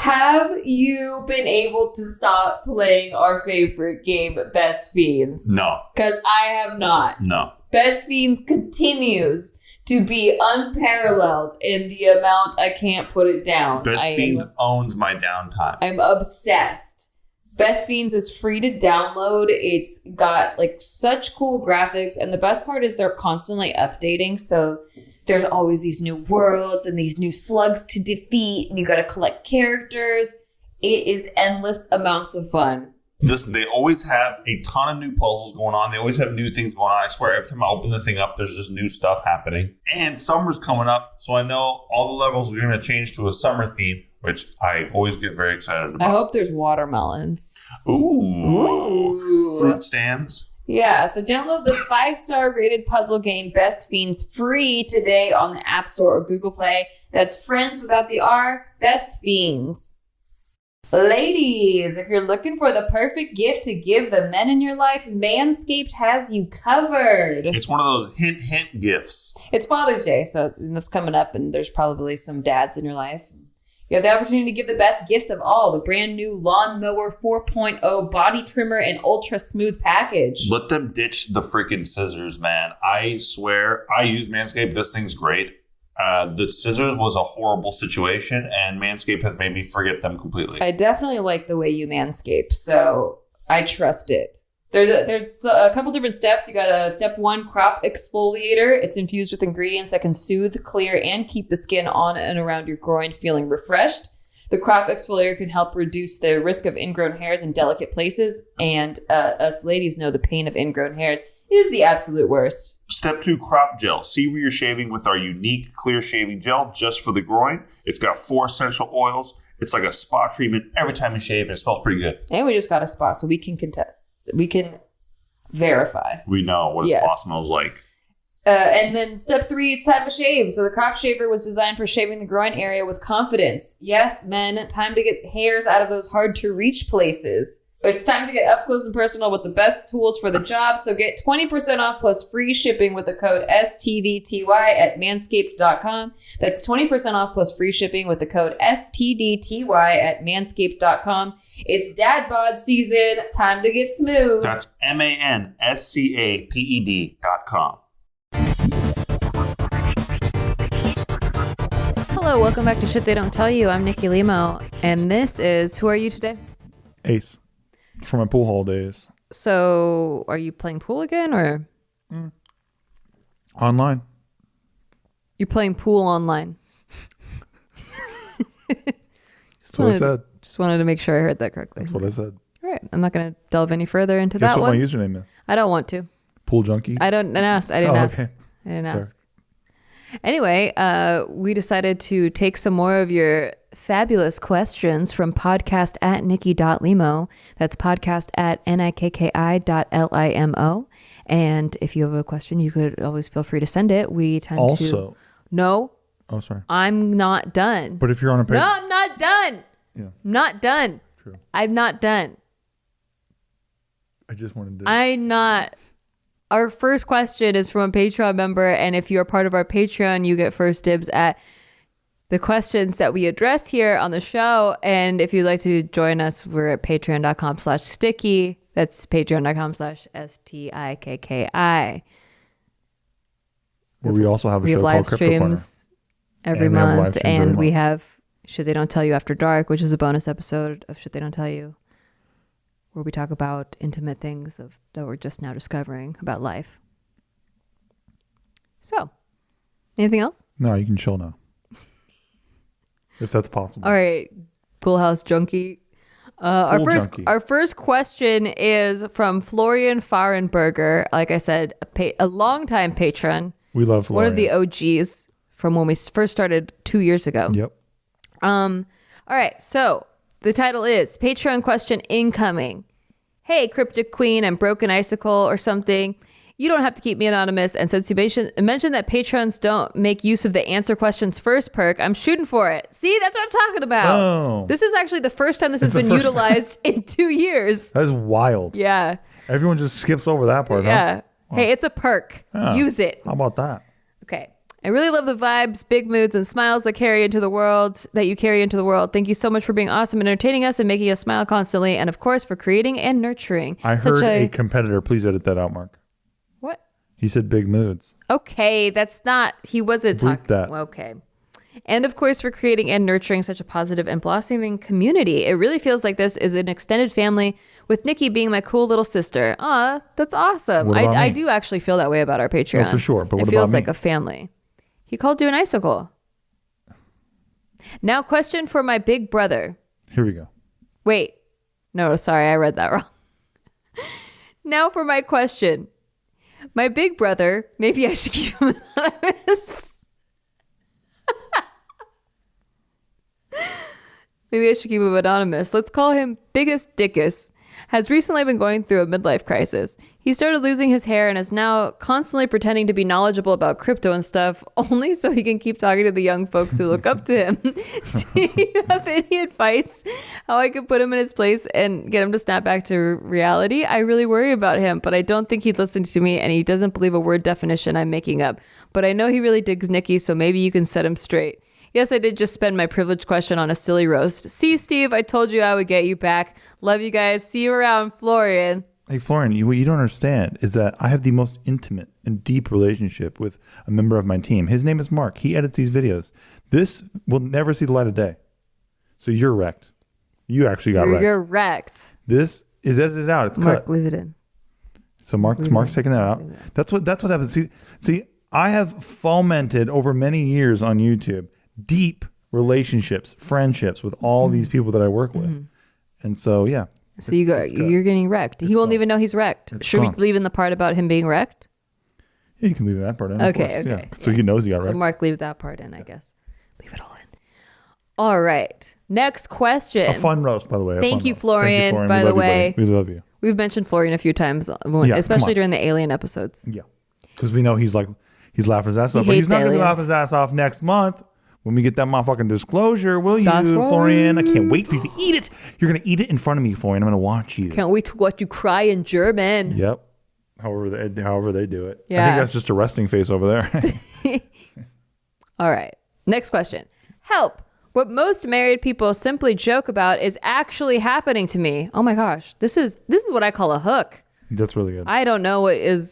Have you been able to stop playing our favorite game, Best Fiends? No. Because I have not. No. Best Fiends continues to be unparalleled in the amount I can't put it down. Best Fiends owns my downtime. I'm obsessed. Best Fiends is free to download. It's got like such cool graphics, and the best part is they're constantly updating, so there's always these new worlds and these new slugs to defeat, and you gotta collect characters. It is endless amounts of fun. They always have a ton of new puzzles going on. They always have new things going on. I swear, every time I open the thing up, there's just new stuff happening. And summer's coming up, so I know all the levels are going to change to a summer theme, which I always get very excited about. I hope there's watermelons. Ooh. Fruit stands. Yeah, so download the 5-star rated puzzle game Best Fiends free today on the App Store or Google Play. That's friends without the R, Best Fiends. Ladies, if you're looking for the perfect gift to give the men in your life, Manscaped has you covered. It's one of those hint, hint gifts. It's Father's Day, so that's coming up, and there's probably some dads in your life. You have the opportunity to give the best gifts of all, the brand new Lawnmower 4.0 body trimmer and ultra smooth package. Let them ditch the freaking scissors, man. I swear, I use Manscaped. This thing's great. The scissors was a horrible situation, and Manscaped has made me forget them completely. I definitely like the way you manscape, so I trust it. There's a couple different steps. You got a step 1 crop exfoliator. It's infused with ingredients that can soothe, clear, and keep the skin on and around your groin feeling refreshed. The crop exfoliator can help reduce the risk of ingrown hairs in delicate places, and us ladies know the pain of ingrown hairs is the absolute worst. Step 2 crop gel. See where you're shaving with our unique clear shaving gel just for the groin. It's got 4 essential oils. It's like a spa treatment every time you shave, and it smells pretty good. And we just got a spa, so we can contest. We can verify. We know what a spa smells like. And then step 3, it's time to shave. So the crop shaver was designed for shaving the groin area with confidence. Yes, men, time to get hairs out of those hard to reach places. It's time to get up close and personal with the best tools for the job. So get 20% off plus free shipping with the code SDTY at manscaped.com. That's 20% off plus free shipping with the code SDTY at manscaped.com. It's dad bod season. Time to get smooth. That's MANSCAPED.com. Hello, welcome back to Shit They Don't Tell You. I'm Nikki Limo, and this is Who Are You Today? Ace. From my pool hall days. So, are you playing pool again, or? Online. You're playing pool online. That's what I said. Just wanted to make sure I heard that correctly. That's what I said. All right. I'm not going to delve any further into Guess that what one. my username is? I don't want to. Pool junkie? I didn't ask. I didn't ask. Okay. I didn't Sorry. ask. Anyway, we decided to take some more of your fabulous questions from podcast at nikki.limo. That's podcast at nikki.limo. And if you have a question, you could always feel free to send it. We tend Also. No. Oh, sorry. I'm not done. But if you're on a page. No, I'm not done. Yeah. I'm not done. True. I'm not done. I just wanted to. I'm not. Our first question is from a Patreon member, and if you're part of our Patreon, you get first dibs at the questions that we address here on the show. And if you'd like to join us, we're at patreon.com/sticky. That's patreon.com/STIKKI. Where we also have a we show have live called Crypto Corner. streams every And we have live month, streams every and we month. have Shit They Don't Tell You After Dark, which is a bonus episode of Shit They Don't Tell You, where we talk about intimate things that we're just now discovering about life. So, anything else? No, you can chill now. If that's possible. All right, Pool House Junkie. Junkie. Our first question is from Florian Fahrenberger. Like I said, a longtime patron. We love Florian. One of the OGs from when we first started 2 years ago. Yep. All right, so the title is Patreon question incoming. Hey, Cryptic Queen and Broken Icicle or something. You don't have to keep me anonymous. And since you mentioned that patrons don't make use of the answer questions first perk, I'm shooting for it. See, that's what I'm talking about. Oh. This is actually the first time this has been utilized in 2 years. That is wild. Yeah. Everyone just skips over that part, Yeah. huh? Hey, it's a perk. Yeah. Use it. How about that? Okay. I really love the vibes, big moods, and smiles that you carry into the world. Thank you so much for being awesome and entertaining us and making us smile constantly. And of course, for creating and nurturing. I heard a competitor. Please edit that out, Mark. What? He said big moods. Okay, that's not. He wasn't talking. That. Okay. And of course, for creating and nurturing such a positive and blossoming community. It really feels like this is an extended family, with Nikki being my cool little sister. Aw, that's awesome. I do actually feel that way about our Patreon. Oh, for sure. But what it feels about me? like a family. He called you an icicle. Now, question for my big brother. Here we go. Wait. No, sorry, I read that wrong. Now for my question. My big brother, maybe I should keep him anonymous. Maybe I should keep him anonymous. Let's call him Biggest Dickus. Has recently been going through a midlife crisis. He started losing his hair and is now constantly pretending to be knowledgeable about crypto and stuff, only so he can keep talking to the young folks who look up to him. Do you have any advice how I could put him in his place and get him to snap back to reality? I really worry about him, but I don't think he'd listen to me, and he doesn't believe a word definition I'm making up. But I know he really digs Nikki, so maybe you can set him straight. Yes, I did just spend my privilege question on a silly roast. See, Steve, I told you I would get you back. Love you guys. See you around, Florian. Hey, Florian, what you don't understand is that I have the most intimate and deep relationship with a member of my team. His name is Mark. He edits these videos. This will never see the light of day. So you're wrecked. You actually got wrecked. You're wrecked. This is edited out. It's Mark, cut. leave it in. So Mark's taking that out. That's what happens. See, I have fomented over many years on YouTube deep relationships, friendships with all these people that I work with. And so, yeah. So you're getting wrecked. He won't even know he's wrecked. Should we leave in the part about him being wrecked? Yeah, you can leave that part in. Okay. Yeah. So he knows he got wrecked. So Mark, leave that part in, I guess. Leave it all in. All right. Next question. A fun roast, by the way. Thank you, Florian, by the way. We love you. We've mentioned Florian a few times, especially during the alien episodes. Yeah. Because we know he's laughing his ass off. But he's not going to laugh his ass off next month. When we get that motherfucking disclosure, will you, Florian? I can't wait for you to eat it. You're going to eat it in front of me, Florian. I'm going to watch you. Can't wait to watch you cry in German. Yep. However they do it. Yeah. I think that's just a resting face over there. All right. Next question. Help. What most married people simply joke about is actually happening to me. Oh my gosh. This is what I call a hook. That's really good. I don't know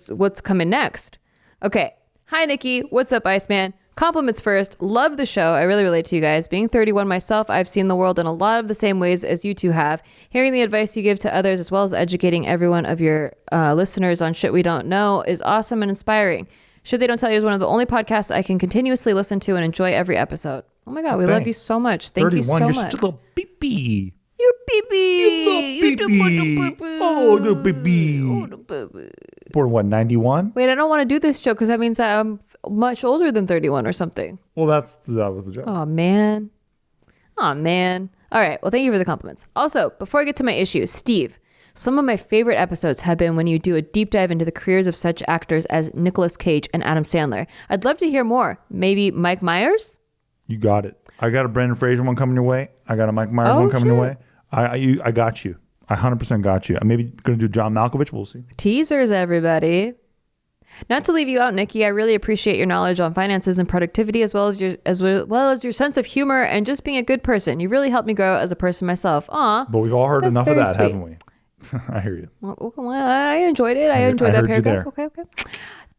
what's coming next. Okay. Hi, Nikki. What's up, Iceman? Compliments first. Love the show. I really relate to you guys. Being 31 myself, I've seen the world in a lot of the same ways as you two have. Hearing the advice you give to others, as well as educating every one of your listeners on shit we don't know, is awesome and inspiring. Shit They Don't Tell You is one of the only podcasts I can continuously listen to and enjoy every episode. Oh my God, we love you so much. Thank you so much. You're such a little pee-pee. You're pee-pee. You little pee-pee. Oh, the baby. Oh, the baby. Born what, 91? Wait, I don't want to do this joke because that means that I'm much older than 31 or something. Well, that was the joke. Oh, man. All right. Well, thank you for the compliments. Also, before I get to my issue, Steve, some of my favorite episodes have been when you do a deep dive into the careers of such actors as Nicolas Cage and Adam Sandler. I'd love to hear more. Maybe Mike Myers? You got it. I got a Brendan Fraser one coming your way. I got a Mike Myers one coming your way. I got you. I 100% got you. I'm maybe going to do John Malkovich. We'll see. Teasers, everybody. Not to leave you out, Nikki, I really appreciate your knowledge on finances and productivity, as well as your sense of humor and just being a good person. You really helped me grow as a person myself. Aw. But we've all heard enough of that, sweet. haven't we? I hear you. Well, I enjoyed it. I enjoyed that paragraph. Okay.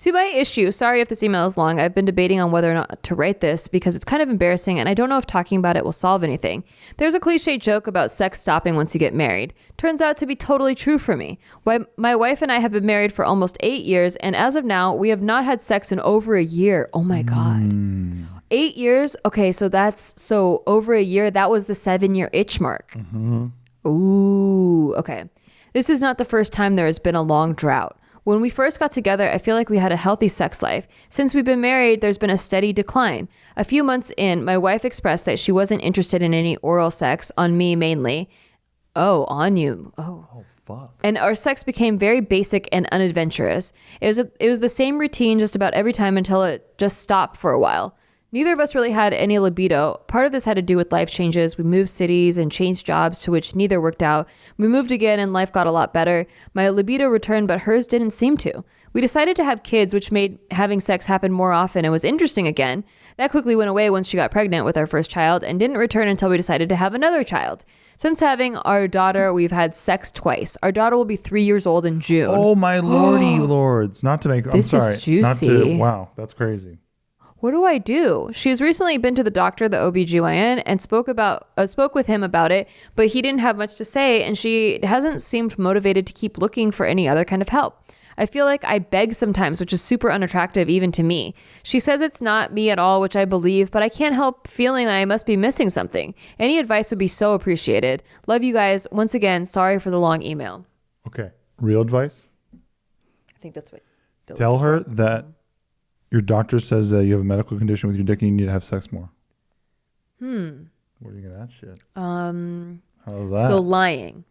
To my issue, sorry if this email is long. I've been debating on whether or not to write this because it's kind of embarrassing and I don't know if talking about it will solve anything. There's a cliche joke about sex stopping once you get married. Turns out to be totally true for me. My wife and I have been married for almost 8 years, and as of now, we have not had sex in over a year. Oh my God. 8 years? Okay, so over a year, that was the 7-year itch mark. Ooh, okay. This is not the first time there has been a long drought. When we first got together, I feel like we had a healthy sex life. Since we've been married, there's been a steady decline. A few months in, my wife expressed that she wasn't interested in any oral sex, on me mainly. Oh, on you. Oh, fuck. And our sex became very basic and unadventurous. It was the same routine just about every time until it just stopped for a while. Neither of us really had any libido. Part of this had to do with life changes. We moved cities and changed jobs, to which neither worked out. We moved again and life got a lot better. My libido returned, but hers didn't seem to. We decided to have kids, which made having sex happen more often and was interesting again. That quickly went away once she got pregnant with our first child and didn't return until we decided to have another child. Since having our daughter, we've had sex twice. Our daughter will be 3 years old in June. Oh, my lordy lords. Not to make... This I'm sorry. is juicy. Wow, that's crazy. What do I do? She has recently been to the doctor, the OBGYN, and spoke with him about it, but he didn't have much to say, and she hasn't seemed motivated to keep looking for any other kind of help. I feel like I beg sometimes, which is super unattractive even to me. She says it's not me at all, which I believe, but I can't help feeling that I must be missing something. Any advice would be so appreciated. Love you guys. Once again, sorry for the long email. Okay. Real advice? I think that's what... Tell her that your doctor says that you have a medical condition with your dick and you need to have sex more. What do you think of that shit? How's that? So lying.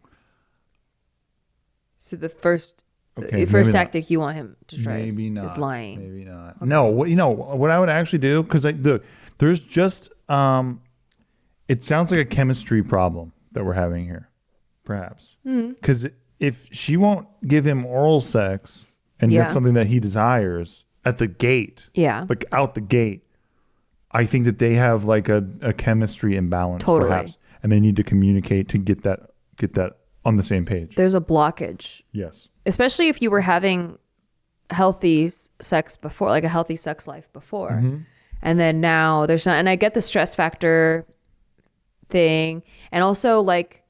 So the first tactic you want him to try is lying. Maybe not. Okay. No, what I would actually do, because look, there's just it sounds like a chemistry problem that we're having here, perhaps. Because if she won't give him oral sex and that's something that he desires at the gate, like out the gate, I think that they have like a chemistry imbalance, perhaps, and they need to communicate to get that on the same page. There's a blockage. Yes. Especially if you were having healthy sex before, like a healthy sex life before. And then now there's not, and I get the stress factor thing. And also like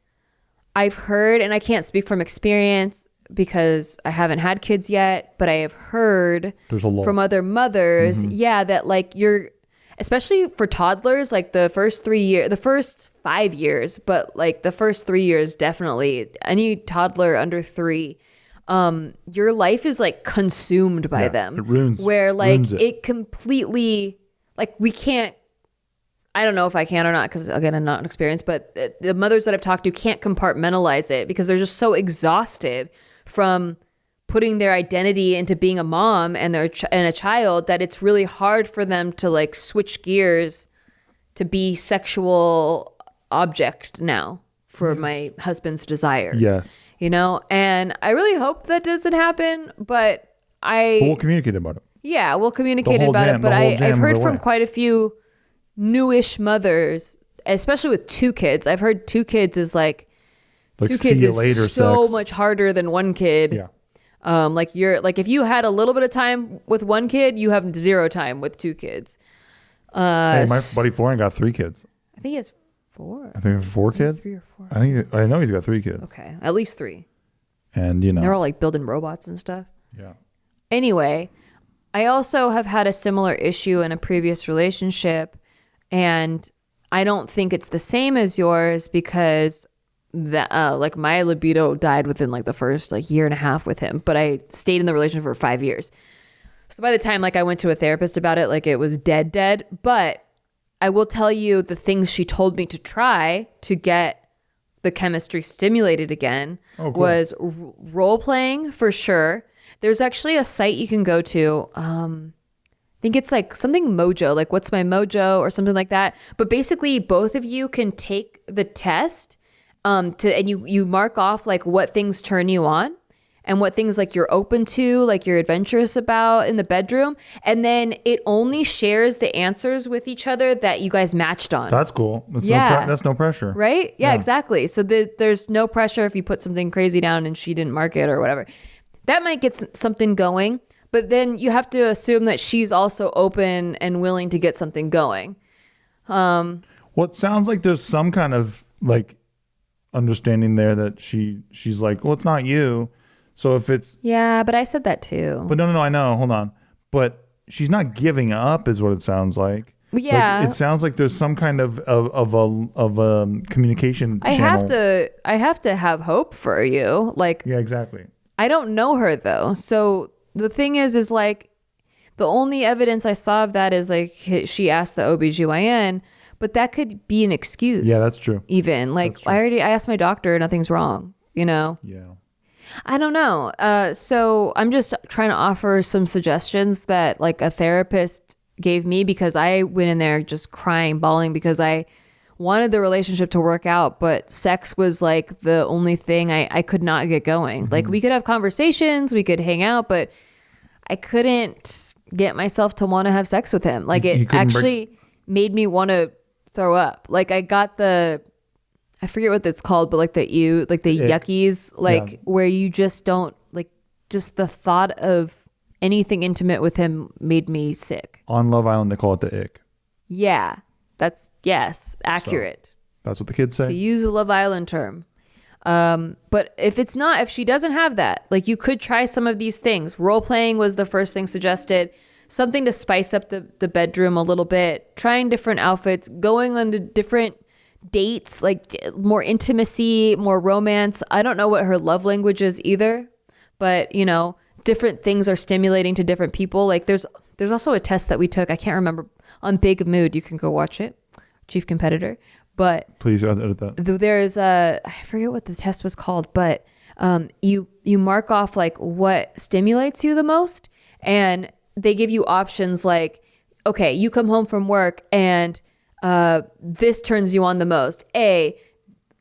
I've heard, and I can't speak from experience because I haven't had kids yet, but I have heard from other mothers, that like especially for toddlers, like the first 5 years, but like the first 3 years, definitely any toddler under 3, your life is like consumed by them. It ruins. Where like ruins it completely, like we can't, I don't know if I can or not, because again, I'm not experienced, but the mothers that I've talked to can't compartmentalize it because they're just so exhausted from putting their identity into being a mom and a child that it's really hard for them to like switch gears to be sexual object now for my husband's desire. Yes. You know, and I really hope that doesn't happen, but we'll communicate about it. Yeah, we'll communicate about it. But I've heard from quite a few newish mothers, especially with 2 kids. I've heard 2 kids is like 2 kids is so much harder than 1 kid. Yeah. Like if you had a little bit of time with 1 kid, you have 0 time with 2 kids. Hey, my buddy Florian got 3 kids. I think he has 4. I think he has 4 kids. 3 or 4. I know he's got 3 kids. Okay, at least 3. And you know they're all like building robots and stuff. Yeah. Anyway, I also have had a similar issue in a previous relationship, and I don't think it's the same as yours because that like my libido died within like the first like year and a half with him, but I stayed in the relationship for 5 years. So by the time like I went to a therapist about it, like it was dead. But I will tell you the things she told me to try to get the chemistry stimulated again was role playing for sure. There's actually a site you can go to. I think it's like something Mojo, like What's My Mojo or something like that. But basically both of you can take the test and you mark off like what things turn you on and what things like you're open to, like you're adventurous about in the bedroom. And then it only shares the answers with each other that you guys matched on. That's cool. That's no pressure. Right? Yeah, exactly. So there's no pressure if you put something crazy down and she didn't mark it or whatever. That might get something going, but then you have to assume that she's also open and willing to get something going. Well, it sounds like there's some kind of like understanding there that she's like, well, it's not you. So if it's... Yeah, but I said that too. But no, I know. Hold on. But she's not giving up is what it sounds like. Yeah. Like, it sounds like there's some kind of a communication channel. I have to have hope for you. Like... Yeah, exactly. I don't know her though. So the thing is like the only evidence I saw of that is like she asked the OBGYN, but that could be an excuse. Yeah, that's true. Even like I asked my doctor, nothing's wrong, you know? Yeah. I don't know. So I'm just trying to offer some suggestions that like a therapist gave me, because I went in there just crying, bawling, because I wanted the relationship to work out, but sex was like the only thing I could not get going. Like we could have conversations, we could hang out, but I couldn't get myself to want to have sex with him. Like it actually made me want to throw up. Like I got I forget what that's called, but like the yuckies, like where you just don't like, just the thought of anything intimate with him made me sick. On Love Island, they call it the ick. Yeah, accurate. So, that's what the kids say. To use a Love Island term. But if she doesn't have that, like you could try some of these things. Role playing was the first thing suggested. Something to spice up the bedroom a little bit. Trying different outfits. Going on to different dates, like more intimacy, more romance. I don't know what her love language is either, but you know, different things are stimulating to different people. Like there's also a test that we took, I can't remember, on Big Mood. You can go watch it, Chief Competitor. But please edit that. There's I forget what the test was called, but you mark off like what stimulates you the most, and they give you options like, okay, you come home from work and this turns you on the most. A,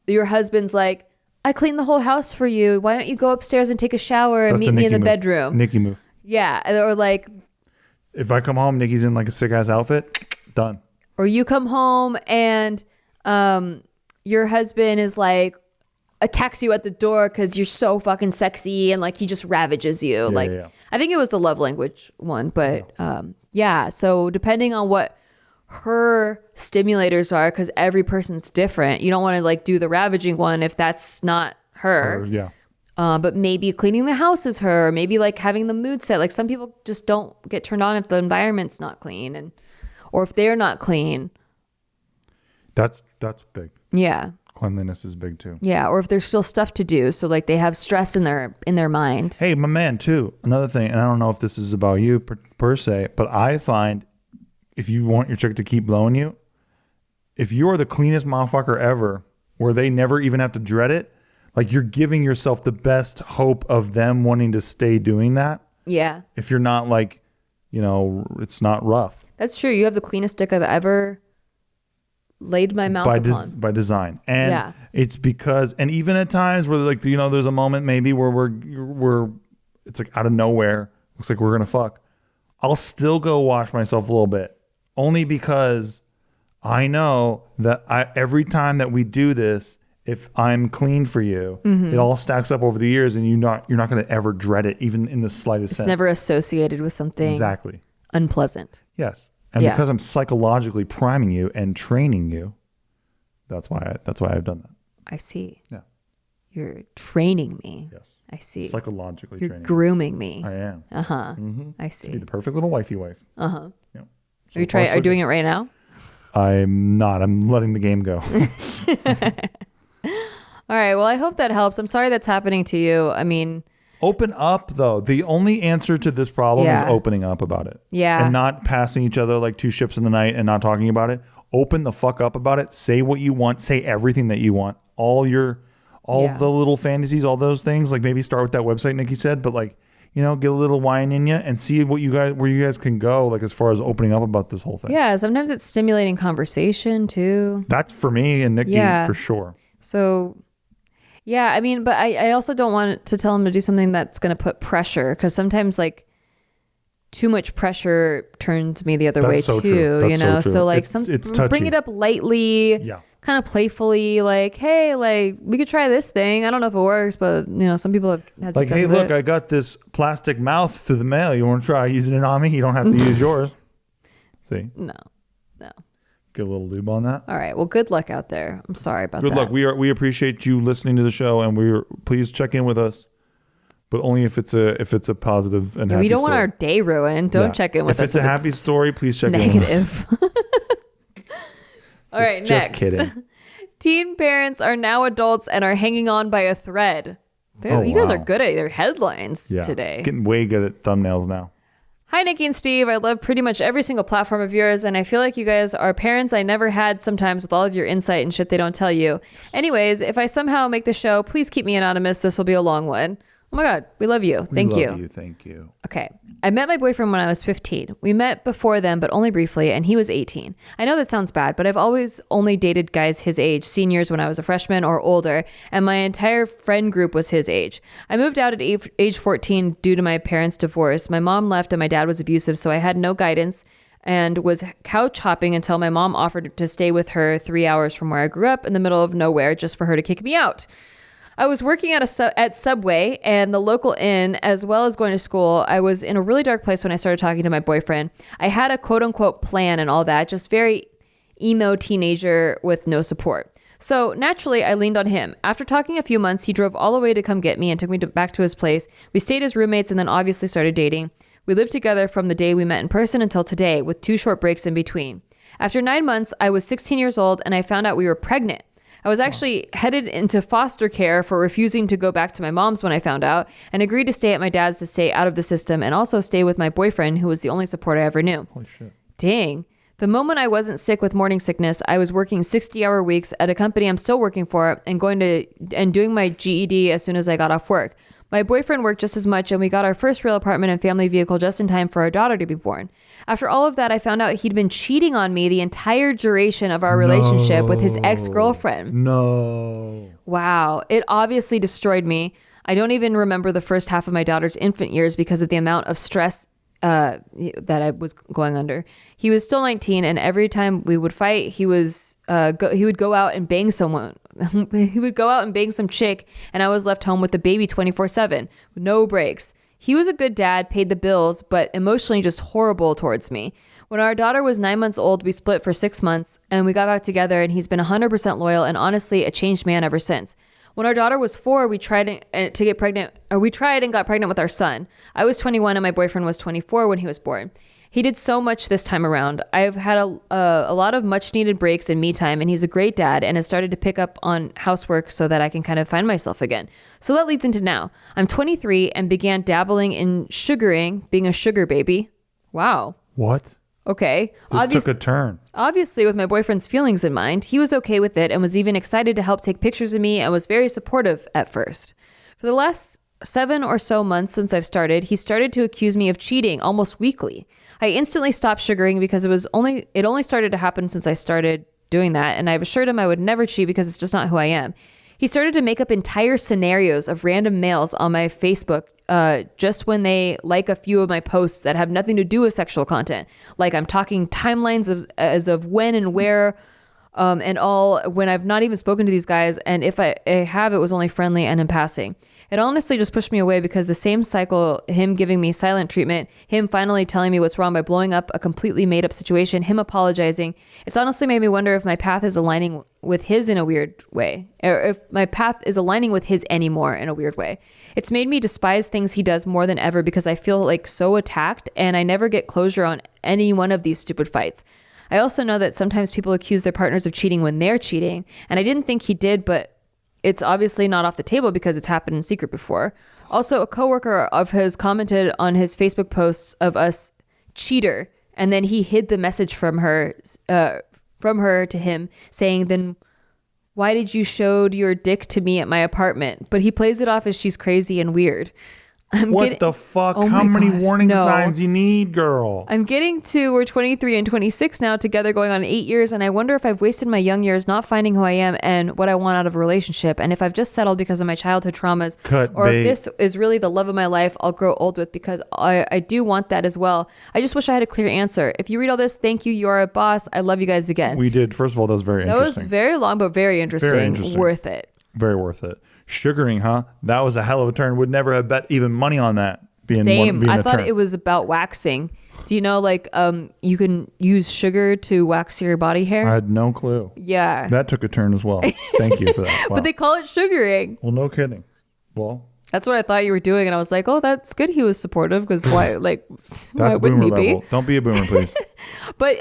your husband's like, I cleaned the whole house for you. Why don't you go upstairs and take a shower and meet me in the bedroom? Nikki move. Yeah. Or like, if I come home, Nikki's in like a sick ass outfit, done. Or you come home and your husband is like, attacks you at the door because you're so fucking sexy, and like he just ravages you. Yeah. I think it was the love language one, but so depending on what her stimulators are, because every person's different, you don't want to like do the ravaging one if that's not her. But maybe cleaning the house is her, or maybe like having the mood set. Like some people just don't get turned on if the environment's not clean, or if they're not clean. That's big. Yeah. Cleanliness is big too. Yeah, or if there's still stuff to do, so like they have stress in their mind. Hey, my man, too. Another thing, and I don't know if this is about you per se, but I find if you want your chick to keep blowing you, if you're the cleanest motherfucker ever, where they never even have to dread it, like you're giving yourself the best hope of them wanting to stay doing that. Yeah. If you're not like, it's not rough. That's true. You have the cleanest dick I've ever laid my mouth upon. By design. And it's because, and even at times where like, there's a moment maybe where we're it's like out of nowhere, looks like we're going to fuck. I'll still go wash myself a little bit, only because I know that every time that we do this, if I'm clean for you, it all stacks up over the years, and you're not going to ever dread it, even in the slightest sense. It's never associated with something exactly unpleasant. Yes. And because I'm psychologically priming you and training you, that's why I've done that. I see. Yeah. You're training me. Yes. I see. Psychologically You're training. You're grooming me. I am. Uh-huh. Mm-hmm. I see. To be the perfect little wifey wife. Uh-huh. Yeah. So are you doing it right now? I'm not. I'm letting the game go. All right. Well, I hope that helps. I'm sorry that's happening to you. I mean, open up, though. The only answer to this problem is opening up about it. Yeah. And not passing each other like two ships in the night and not talking about it. Open the fuck up about it. Say what you want. Say everything that you want. All the little fantasies, all those things. Like maybe start with that website Nikki said, but like, get a little wine in you and see where you guys can go, like as far as opening up about this whole thing. Yeah. Sometimes it's stimulating conversation too. That's for me and Nikki for sure. So yeah, I mean, but I also don't want to tell him to do something that's going to put pressure, because sometimes like too much pressure turns me the other way too, true. So like it's touchy. Bring it up lightly, kind of playfully, like, hey, like we could try this thing. I don't know if it works, but some people have had like, success hey, with look, it. I got this plastic mouth through the mail. You want to try using it on me? You don't have to use yours. See? No. Get a little lube on that. All right. Well, good luck out there. I'm sorry about that. Good luck. We appreciate you listening to the show, and please check in with us, but only if it's a positive and happy we don't story. want our day ruined. Don't check in with us. If it's a happy story, please check negative. in with us. All right. Next. Just kidding. Teen parents are now adults and are hanging on by a thread. You guys are good at their headlines today. Getting way good at thumbnails now. Hi, Nikki and Steve. I love pretty much every single platform of yours, and I feel like you guys are parents I never had sometimes with all of your insight and shit they don't tell you. Anyways, if I somehow make the show, please keep me anonymous. This will be a long one. Oh my God, we love you. Thank We you. love you. Thank you. Okay. I met my boyfriend when I was 15. We met before then, but only briefly, and he was 18. I know that sounds bad, but I've always only dated guys his age, seniors when I was a freshman or older, and my entire friend group was his age. I moved out at age 14 due to my parents' divorce. My mom left and my dad was abusive, so I had no guidance and was couch hopping until my mom offered to stay with her 3 hours from where I grew up in the middle of nowhere just for her to kick me out. I was working at Subway and the local inn, as well as going to school. I was in a really dark place when I started talking to my boyfriend. I had a quote unquote plan and all that, just very emo teenager with no support. So naturally, I leaned on him. After talking a few months, he drove all the way to come get me and took me back to his place. We stayed as roommates and then obviously started dating. We lived together from the day we met in person until today, with 2 short breaks in between. After 9 months, I was 16 years old and I found out we were pregnant. I was actually headed into foster care for refusing to go back to my mom's when I found out, and agreed to stay at my dad's to stay out of the system and also stay with my boyfriend, who was the only support I ever knew. Holy shit. Dang. The moment I wasn't sick with morning sickness, I was working 60-hour weeks at a company I'm still working for and doing my GED as soon as I got off work. My boyfriend worked just as much, and we got our first real apartment and family vehicle just in time for our daughter to be born. After all of that, I found out he'd been cheating on me the entire duration of our relationship with his ex-girlfriend. No. Wow. It obviously destroyed me. I don't even remember the first half of my daughter's infant years because of the amount of stress that I was going under. He was still 19, and every time we would fight, he would go out and bang someone. He would go out and bang some chick, and I was left home with the baby 24/7, no breaks. He was a good dad, paid the bills, but emotionally just horrible towards me. When our daughter was 9 months old, we split for 6 months, and we got back together, and he's been 100% loyal and honestly a changed man ever since. When our daughter was 4, we tried and got pregnant with our son. I was 21 and my boyfriend was 24 when he was born. He did so much this time around. I've had a lot of much needed breaks and me time, and he's a great dad and has started to pick up on housework so that I can kind of find myself again. So that leads into now. I'm 23 and began dabbling in sugaring, being a sugar baby. Wow. What? Okay. This took a turn. Obviously, with my boyfriend's feelings in mind, he was okay with it and was even excited to help take pictures of me and was very supportive at first. For the last 7 or so months since I've started, he started to accuse me of cheating almost weekly. I instantly stopped sugaring because it only started to happen since I started doing that, and I've assured him I would never cheat because it's just not who I am. He started to make up entire scenarios of random males on my Facebook just when they like a few of my posts that have nothing to do with sexual content. Like I'm talking timelines as of when and where and all, when I've not even spoken to these guys, and if I have, it was only friendly and in passing. It honestly just pushed me away because the same cycle, him giving me silent treatment, him finally telling me what's wrong by blowing up a completely made up situation, him apologizing, it's honestly made me wonder if my path is aligning with his in a weird way, or if my path is aligning with his anymore in a weird way. It's made me despise things he does more than ever because I feel like so attacked and I never get closure on any one of these stupid fights. I also know that sometimes people accuse their partners of cheating when they're cheating, and I didn't think he did, but it's obviously not off the table because it's happened in secret before. Also, a coworker of his commented on his Facebook posts of us cheater, and then he hid the message from her to him saying, then why did you show your dick to me at my apartment? But he plays it off as she's crazy and weird. What the fuck? Oh How many gosh, warning no. signs you need, girl? I'm getting to, we're 23 and 26 now, together going on 8 years, and I wonder if I've wasted my young years not finding who I am and what I want out of a relationship, and if I've just settled because of my childhood traumas, or if this is really the love of my life I'll grow old with, because I do want that as well. I just wish I had a clear answer. If you read all this, thank you. You are a boss. I love you guys again. We did. First of all, that was very interesting. That was very long, but very interesting. Very interesting. Worth it. Very worth it. Sugaring, huh? That was a hell of a turn. Would never have bet even money on that. Same. I thought it was about waxing. Do you know, like, you can use sugar to wax your body hair? I had no clue. Yeah. That took a turn as well. Thank you for that. Wow. But they call it sugaring. Well, no kidding. Well, that's what I thought you were doing, and I was like, oh, that's good. He was supportive, because why? Like, why that's wouldn't boomer he be? level. Don't be a boomer, please. But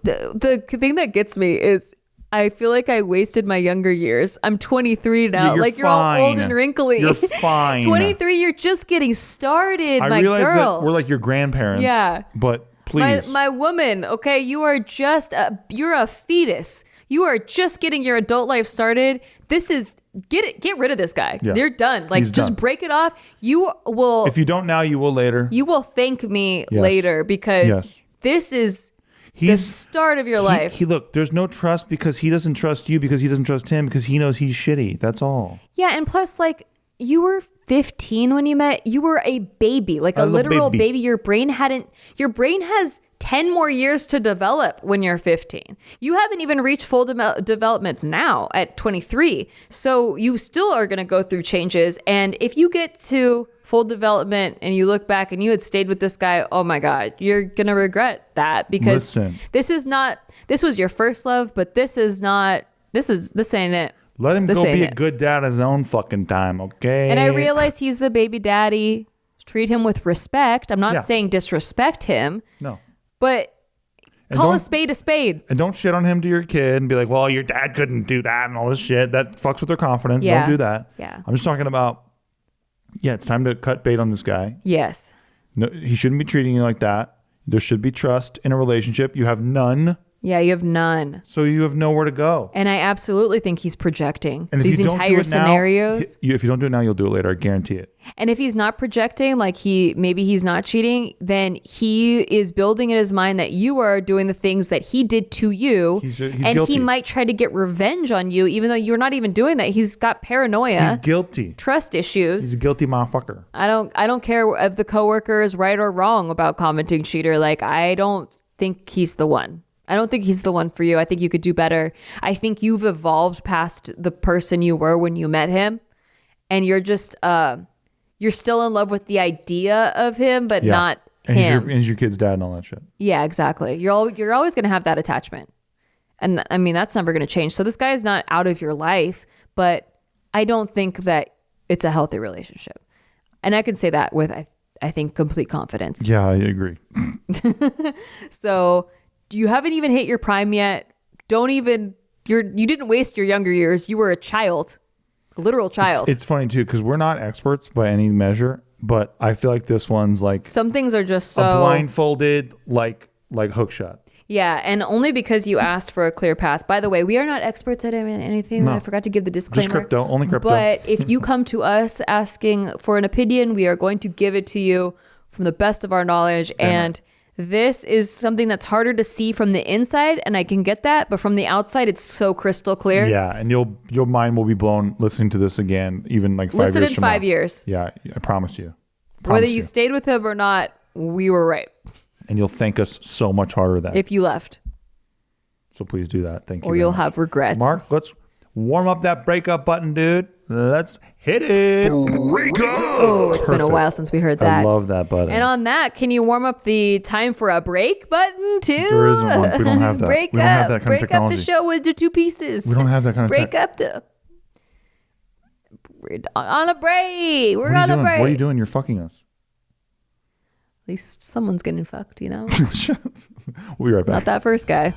the thing that gets me is, I feel like I wasted my younger years. I'm 23 now. You're like, you're all old and wrinkly. You're fine. 23, you're just getting started, I my realize girl. that we're like your grandparents. Yeah. But please. My woman, okay? You are just you're a fetus. You are just getting your adult life started. This is get rid of this guy. Yeah. They're done. Like He's just done. break it off. You will. If you don't now, you will later. You will thank me Yes. later because Yes. this is the start of your life. Look, there's no trust because he doesn't trust you because he doesn't trust him because he knows he's shitty. That's all. Yeah, and plus, like, you were 15 when you met. You were a baby, like a literal baby. Your brain has 10 more years to develop when you're 15. You haven't even reached full development now at 23. So you still are going to go through changes. And if you get to full development and you look back and you had stayed with this guy, oh my God, you're going to regret that because this was your first love, but this ain't it. Let him go be a good dad at his own fucking time, okay? And I realize he's the baby daddy. Treat him with respect. I'm not saying disrespect him. No. But call a spade a spade. And don't shit on him to your kid and be like, well, your dad couldn't do that and all this shit. That fucks with their confidence. Yeah. Don't do that. Yeah. I'm just talking about, it's time to cut bait on this guy. Yes. No, he shouldn't be treating you like that. There should be trust in a relationship. You have none. Yeah, you have none. So you have nowhere to go. And I absolutely think he's projecting and these entire scenarios. If you don't do it now, you'll do it later. I guarantee it. And if he's not projecting, like maybe he's not cheating, then he is building in his mind that you are doing the things that he did to you. He's and guilty. he might try to get revenge on you, even though you're not even doing that. He's got paranoia. He's guilty. Trust issues. He's a guilty motherfucker. I don't care if the coworker is right or wrong about commenting cheater. Like, I don't think he's the one. I don't think he's the one for you. I think you could do better. I think you've evolved past the person you were when you met him. And you're just, you're still in love with the idea of him, but not him. He's your kid's dad and all that shit. Yeah, exactly. You're always going to have that attachment. And I mean, that's never going to change. So this guy is not out of your life, but I don't think that it's a healthy relationship. And I can say that with, I think, complete confidence. Yeah, I agree. So you haven't even hit your prime yet. You didn't waste your younger years. You were a child, a literal child. It's funny too, because we're not experts by any measure, but I feel like this one's like some things are just so a blindfolded, like hook shot. Yeah, and only because you asked for a clear path. By the way, we are not experts at anything. No. I forgot to give the disclaimer. Just crypto, only crypto. But if you come to us asking for an opinion, we are going to give it to you from the best of our knowledge. And this is something that's harder to see from the inside, and I can get that, but from the outside, it's so crystal clear. Yeah, and your mind will be blown listening to this again, even like 5 years from now. Listen in 5 years. Yeah, I promise you. Whether you stayed with him or not, we were right. And you'll thank us so much harder than if you left. So please do that. Thank you. Or you'll have regrets. Mark, let's warm up that breakup button, dude. Let's hit it. Breakup. Oh, it's been a while since we heard that. I love that button. And on that, can you warm up the time for a break button too? There isn't one. We don't have that. Break we don't have that kind break of technology. Up the show into 2 pieces. We don't have that kind of break up to. We're on a break. We're on a break. What are you doing? You're fucking us. At least someone's getting fucked, you know? We'll be right back. Not that first guy.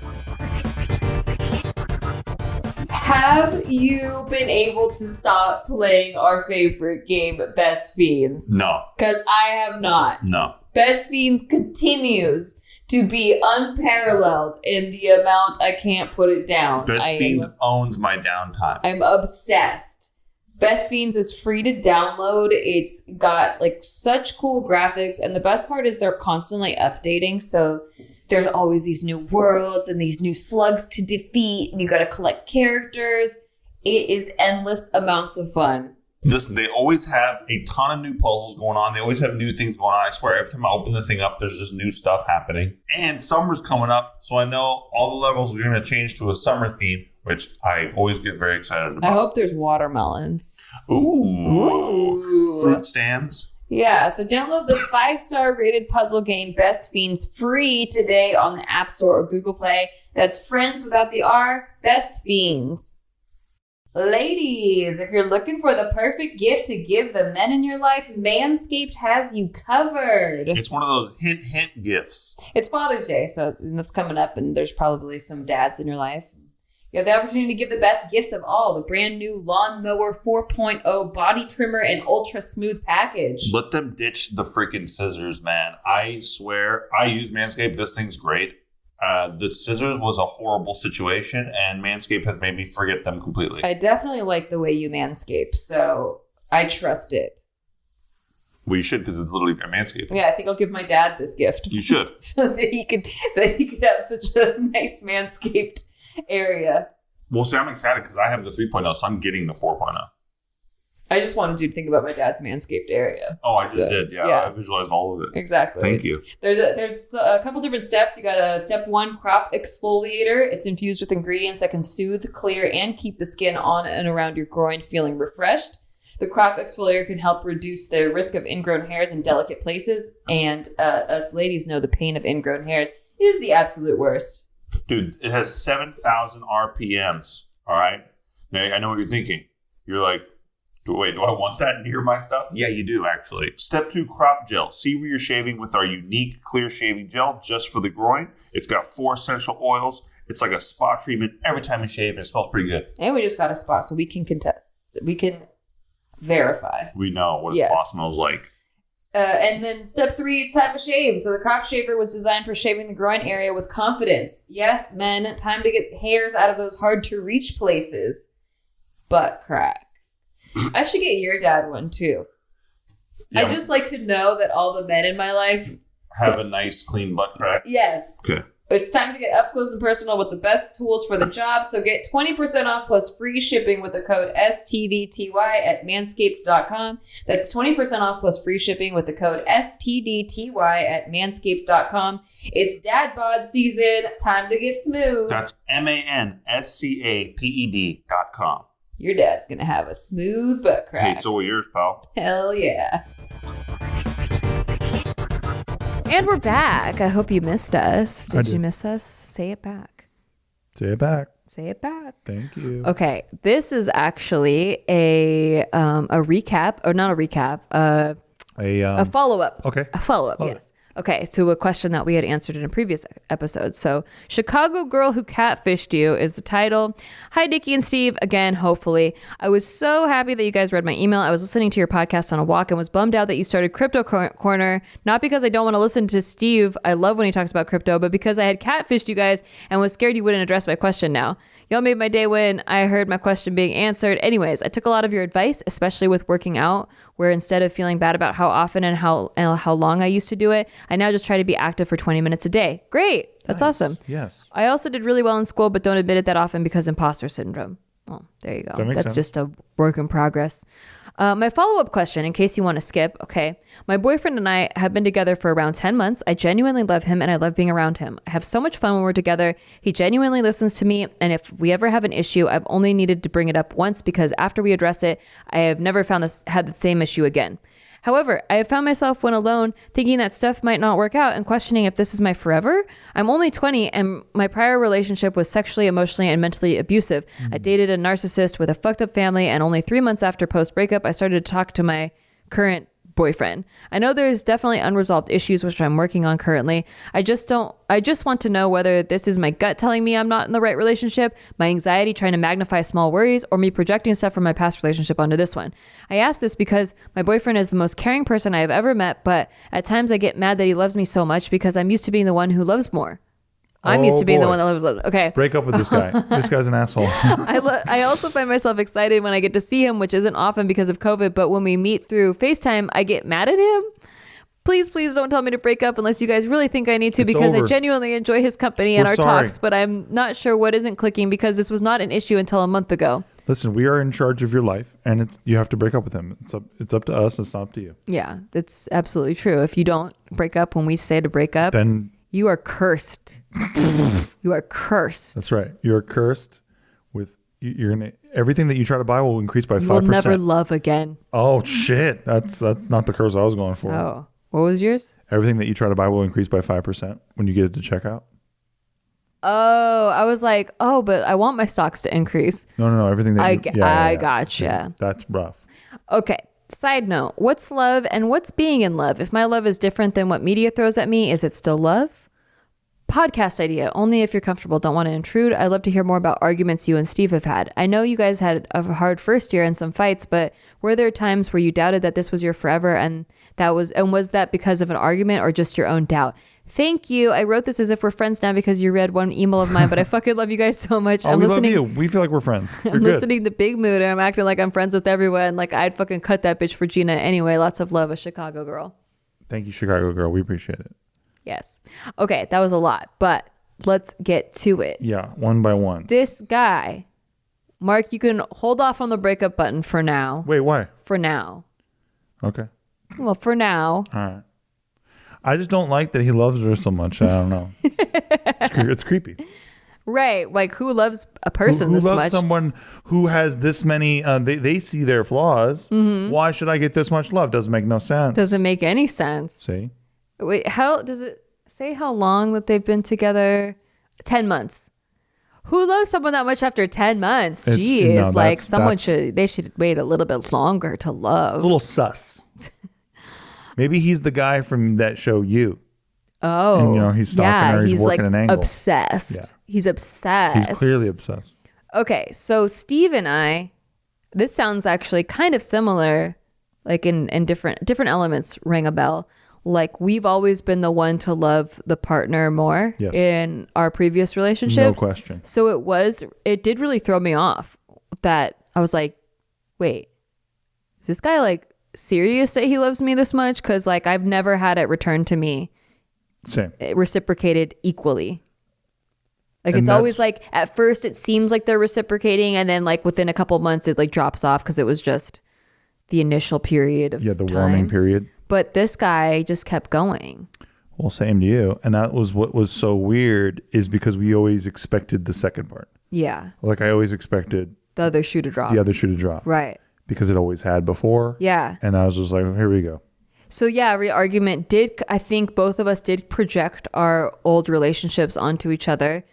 Have you been able to stop playing our favorite game, Best Fiends? No. Because I have not. No. Best Fiends continues to be unparalleled in the amount I can't put it down. Best Fiends owns my downtime. I'm obsessed. Best Fiends is free to download. It's got like such cool graphics, and the best part is they're constantly updating, so there's always these new worlds and these new slugs to defeat, and you got to collect characters. It is endless amounts of fun. Listen, they always have a ton of new puzzles going on. They always have new things going on. I swear, every time I open the thing up, there's just new stuff happening. And summer's coming up, so I know all the levels are going to change to a summer theme, which I always get very excited about. I hope there's watermelons. Ooh. Fruit stands. Yeah, so download the 5-star rated puzzle game Best Fiends free today on the App Store or Google Play. That's friends without the R, Best Fiends. Ladies, if you're looking for the perfect gift to give the men in your life, Manscaped has you covered. It's one of those hint gifts. It's Father's Day, so that's coming up, and there's probably some dads in your life. You have the opportunity to give the best gifts of all, the brand new Lawnmower 4.0 body trimmer and ultra smooth package. Let them ditch the freaking scissors, man. I swear, I use Manscaped. This thing's great. The scissors was a horrible situation, and Manscaped has made me forget them completely. I definitely like the way you manscape, so I trust it. Well, you should, because it's literally a Manscaped. Yeah, I think I'll give my dad this gift. You should. So that he could have such a nice manscaped area. Well, see, I'm excited because I have the 3.0, so I'm getting the 4.0. I just wanted you to think about my dad's manscaped area. Oh, I just did. Yeah, I visualized all of it. Exactly. Thank you. There's a couple different steps. You got a step 1 crop exfoliator. It's infused with ingredients that can soothe, clear, and keep the skin on and around your groin feeling refreshed. The crop exfoliator can help reduce the risk of ingrown hairs in delicate places. And us ladies know the pain of ingrown hairs is the absolute worst. Dude, it has 7,000 RPMs. All right. Now, I know what you're thinking. You're like, wait, do I want that near my stuff? Yeah, you do, actually. Step 2, crop gel. See where you're shaving with our unique clear shaving gel just for the groin. It's got 4 essential oils. It's like a spa treatment every time you shave, and it smells pretty good. And we just got a spa, so we can contest. We can verify. We know what a spa smells like. And then step 3, it's time to shave. So the crop shaver was designed for shaving the groin area with confidence. Yes, men, time to get hairs out of those hard to reach places. Butt crack. I should get your dad one too. Yeah. I just like to know that all the men in my life have a nice clean butt crack. Yes. Okay. It's time to get up close and personal with the best tools for the job. So get 20% off plus free shipping with the code SDTY at manscaped.com. That's 20% off plus free shipping with the code SDTY at manscaped.com. It's dad bod season. Time to get smooth. That's manscaped.com. Your dad's going to have a smooth butt crack. Hey, so will yours, pal. Hell yeah. And we're back. I hope you missed us. Did you miss us? Say it back. Say it back. Say it back. Thank you. Okay. This is actually a recap, or not a recap, a follow-up. Okay. A follow-up, yes. Okay, to a question that we had answered in a previous episode. So, Chicago Girl Who Catfished You is the title. Hi, Nikki and Steve. Again, hopefully. I was so happy that you guys read my email. I was listening to your podcast on a walk and was bummed out that you started Crypto Corner. Not because I don't want to listen to Steve. I love when he talks about crypto, but because I had catfished you guys and was scared you wouldn't address my question now. Y'all made my day when I heard my question being answered. Anyways, I took a lot of your advice, especially with working out, where instead of feeling bad about how often and how long I used to do it, I now just try to be active for 20 minutes a day. Great. That's nice. Awesome. Yes. I also did really well in school, but don't admit it that often because imposter syndrome. Oh, there you go. That's sense. Just a work in progress. My follow-up question, in case you want to skip. Okay. My boyfriend and I have been together for around 10 months. I genuinely love him and I love being around him. I have so much fun when we're together. He genuinely listens to me. And if we ever have an issue, I've only needed to bring it up once because after we address it, I have never had the same issue again. However, I have found myself when alone thinking that stuff might not work out and questioning if this is my forever. I'm only 20 and my prior relationship was sexually, emotionally, and mentally abusive. I dated a narcissist with a fucked up family, and only 3 months after post-breakup, I started to talk to my current boyfriend. I know there's definitely unresolved issues which I'm working on currently. I just want to know whether this is my gut telling me I'm not in the right relationship, my anxiety trying to magnify small worries, or me projecting stuff from my past relationship onto this one. I ask this because my boyfriend is the most caring person I have ever met, but at times I get mad that he loves me so much because I'm used to being the one who loves more. I'm used to being the one that loves. Okay. Break up with this guy. This guy's an asshole. I also find myself excited when I get to see him, which isn't often because of COVID. But when we meet through FaceTime, I get mad at him. Please don't tell me to break up unless you guys really think I need to, because I genuinely enjoy his company and our talks. But I'm not sure what isn't clicking because this was not an issue until a month ago. Listen, we are in charge of your life, and you have to break up with him. It's up to us. It's not up to you. Yeah, it's absolutely true. If you don't break up when we say to break up, then you are cursed. You are cursed. That's right. You're cursed with everything that you try to buy will increase by 5%. You'll never love again. Oh shit. That's not the curse I was going for. Oh. What was yours? Everything that you try to buy will increase by 5% when you get it to checkout. Oh, I was like, but I want my stocks to increase. No. Everything that I gotcha. Yeah, that's rough. Okay. Side note, what's love and what's being in love? If my love is different than what media throws at me, is it still love? Podcast idea, only if you're comfortable. Don't want to intrude. I'd love to hear more about arguments you and Steve have had. I know you guys had a hard first year and some fights, but were there times where you doubted that this was your forever and was that because of an argument or just your own doubt? Thank you. I wrote this as if we're friends now because you read one email of mine, but I fucking love you guys so much. We love you. We feel like we're friends. You're I'm good. listening to Big Mood and I'm acting like I'm friends with everyone. Like I'd fucking cut that bitch for Gina anyway. Lots of love, a Chicago girl. Thank you, Chicago girl. We appreciate it. Yes. Okay, that was a lot, but let's get to it. Yeah, one by one. This guy, Mark, you can hold off on the breakup button for now. Wait, why? For now. Okay. Well, for now. All right. I just don't like that he loves her so much. I don't know. It's creepy. Right. Like, who loves a person who this loves much? Someone who has this many, they see their flaws. Mm-hmm. Why should I get this much love? Doesn't make no sense. Doesn't make any sense. See? Wait, how does it say how long that they've been together? 10 months. Who loves someone that much after 10 months? Jeez, no, like someone should wait a little bit longer to love. A little sus. Maybe he's the guy from that show You. Oh, and, he's stalking her. He's working like an angle. Obsessed. Yeah. He's obsessed. He's clearly obsessed. Okay, so Steve and I, this sounds actually kind of similar, like in different elements ring a bell. Like we've always been the one to love the partner more in our previous relationships. No question. So it did really throw me off that I was like, wait, is this guy like serious that he loves me this much? Because like I've never had it returned to me. Same. Reciprocated equally. Like it's always like at first it seems like they're reciprocating and then like within a couple months it like drops off because it was just the initial period of the warming period. But this guy just kept going. Well, same to you. And that was what was so weird is because we always expected the second part. Yeah. Like I always expected the other shoe to drop. Right. Because it always had before. Yeah. And I was just like, here we go. So yeah, re-argument I think both of us did project our old relationships onto each other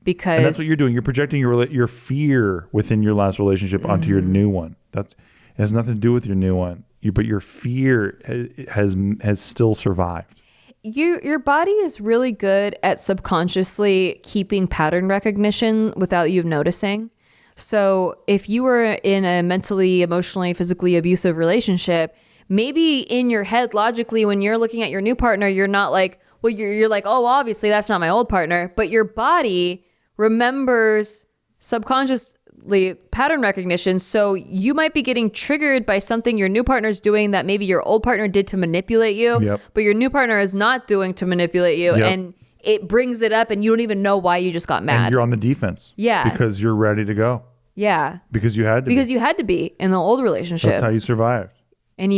because... And that's what you're doing. You're projecting your fear within your last relationship onto your new one. It has nothing to do with your new one. But your fear has still survived. Your body is really good at subconsciously keeping pattern recognition without you noticing. So if you were in a mentally, emotionally, physically abusive relationship, maybe in your head, logically, when you're looking at your new partner, you're not like, well, you're like, oh, well, obviously that's not my old partner. But your body remembers subconsciously pattern recognition. So you might be getting triggered by something your new partner's doing that maybe your old partner did to manipulate you, but your new partner is not doing to manipulate you. And it brings it up and you don't even know why you just got mad. And you're on the defense. Yeah. Because you're ready to go. Yeah. Because you had to you had to be in the old relationship. That's how you survived. And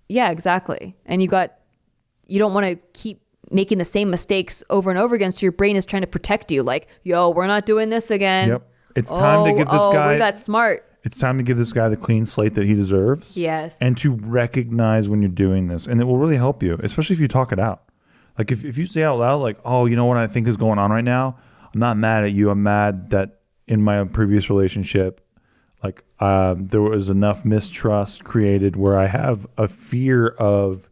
exactly. And you don't want to keep making the same mistakes over and over again. So your brain is trying to protect you. Like, yo, we're not doing this again. Yep. It's time to give this guy... we got smart. It's time to give this guy the clean slate that he deserves. Yes. And to recognize when you're doing this. And it will really help you, especially if you talk it out. Like if you say out loud, like, oh, you know what I think is going on right now? I'm not mad at you. I'm mad that in my previous relationship, like there was enough mistrust created where I have a fear of,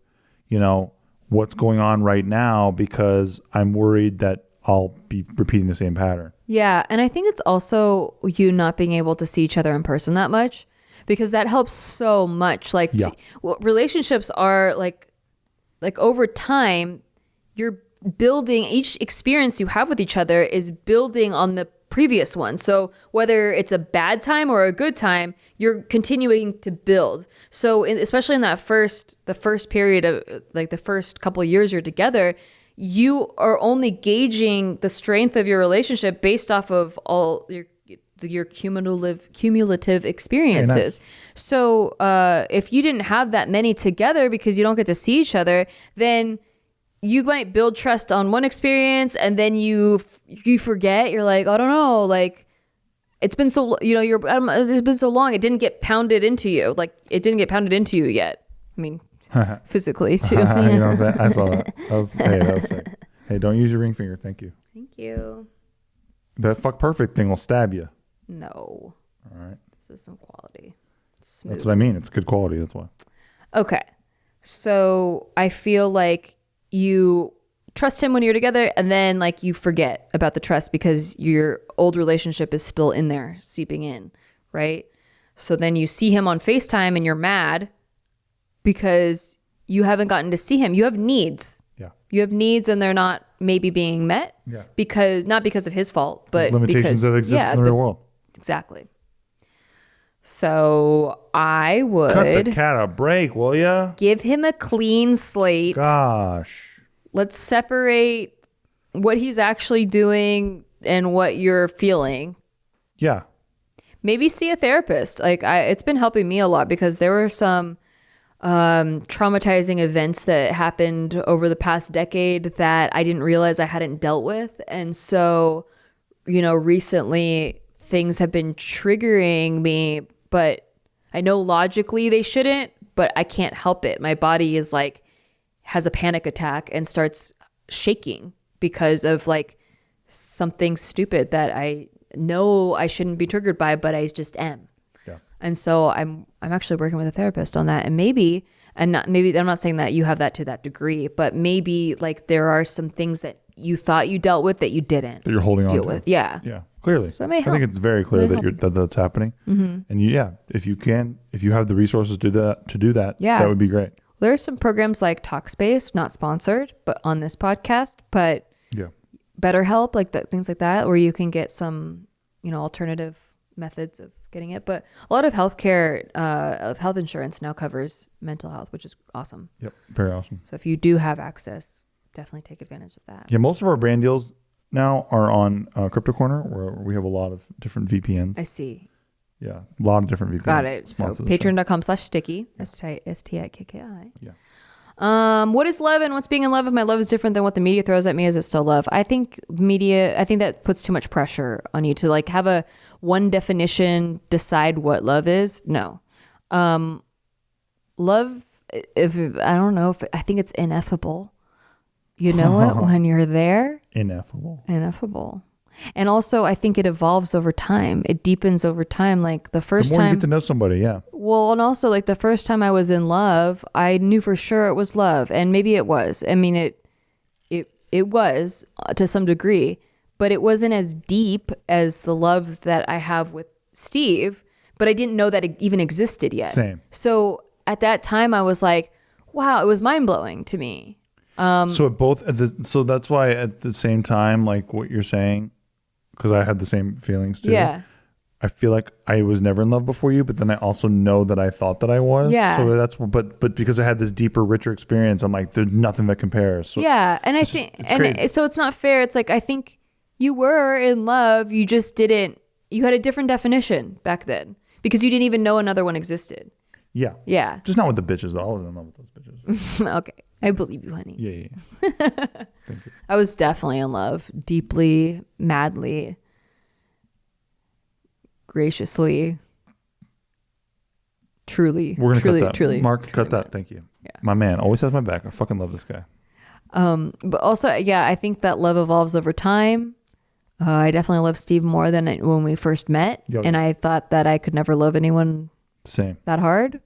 what's going on right now because I'm worried that I'll be repeating the same pattern. Yeah. And I think it's also you not being able to see each other in person that much because that helps so much. Like relationships are like over time, you're building, each experience you have with each other is building on the previous one. So whether it's a bad time or a good time, you're continuing to build. So especially in the first period of like the first couple of years you're together, you are only gauging the strength of your relationship based off of all your cumulative experiences. Nice. So if you didn't have that many together because you don't get to see each other, then you might build trust on one experience and then you forget. You're like, I don't know, like it's been so it's been so long. It didn't get pounded into you. Like it didn't get pounded into you yet. I mean, physically too. You know what I'm saying? I saw that. That was sick. Hey, don't use your ring finger. Thank you. Thank you. That fuck perfect thing will stab you. No. All right. This is some quality. Smooth. That's what I mean. It's good quality. That's why. Okay. So I feel like you trust him when you're together, and then like you forget about the trust because your old relationship is still in there, seeping in, right? So then you see him on FaceTime and you're mad because you haven't gotten to see him. You have needs. Yeah. You have needs and they're not maybe being met. Yeah. Because not because of his fault, but limitations that exist in the real world. Exactly. So I would cut the cat a break, will ya? Give him a clean slate. Gosh. Let's separate what he's actually doing and what you're feeling. Yeah. Maybe see a therapist. Like it's been helping me a lot because there were some traumatizing events that happened over the past decade that I didn't realize I hadn't dealt with. And so, recently things have been triggering me, but I know logically they shouldn't, but I can't help it. My body is like, has a panic attack and starts shaking because of like something stupid that I know I shouldn't be triggered by, but I just am. Yeah. And so I'm actually working with a therapist on that. And maybe I'm not saying that you have that to that degree, but maybe like there are some things that you thought you dealt with that you didn't That you're holding on deal to. with. Yeah. Yeah. Clearly. So that may help. I think it's very clear that's happening. Mm-hmm. And if you have the resources to do that, that would be great. There's some programs like Talkspace, not sponsored, but on this podcast, but BetterHelp, like that, things like that, where you can get some, alternative methods of getting it. But a lot of healthcare, of health insurance now covers mental health, which is awesome. Yep. Very awesome. So if you do have access, definitely take advantage of that. Yeah. Most of our brand deals now are on Crypto Corner, where we have a lot of different VPNs. I see. Yeah. A lot of different VPNs. Got it. So patreon.com/sticky, STIKKI. Yeah. What is love and what's being in love? If my love is different than what the media throws at me, is it still love? I think that puts too much pressure on you to like have a one definition, decide what love is. No. Love, I think it's ineffable. You know what? When you're there. Ineffable. And also, I think it evolves over time. It deepens over time. Like the first time. The more you get to know somebody, yeah. Well, and also like the first time I was in love, I knew for sure it was love. And maybe it was. I mean, it was to some degree, but it wasn't as deep as the love that I have with Steve. But I didn't know that it even existed yet. Same. So at that time, I was like, wow, it was mind blowing to me. So that's why at the same time, like what you're saying, because I had the same feelings too. Yeah. I feel like I was never in love before you, but then I also know that I thought that I was. Yeah. So but because I had this deeper, richer experience, I'm like, there's nothing that compares. So yeah. And so it's not fair. It's like, I think you were in love. You just didn't, you had a different definition back then because you didn't even know another one existed. Yeah. Yeah. Just not with the bitches though. I wasn't in love with those bitches. Okay. I believe you, honey. Yeah. Thank you. I was definitely in love, deeply, madly, graciously, truly. We're gonna cut that. Truly. Mark, cut that. Thank you. Yeah. My man always has my back. I fucking love this guy. But also, I think that love evolves over time. I definitely love Steve more than when we first met, and I thought that I could never love anyone that hard.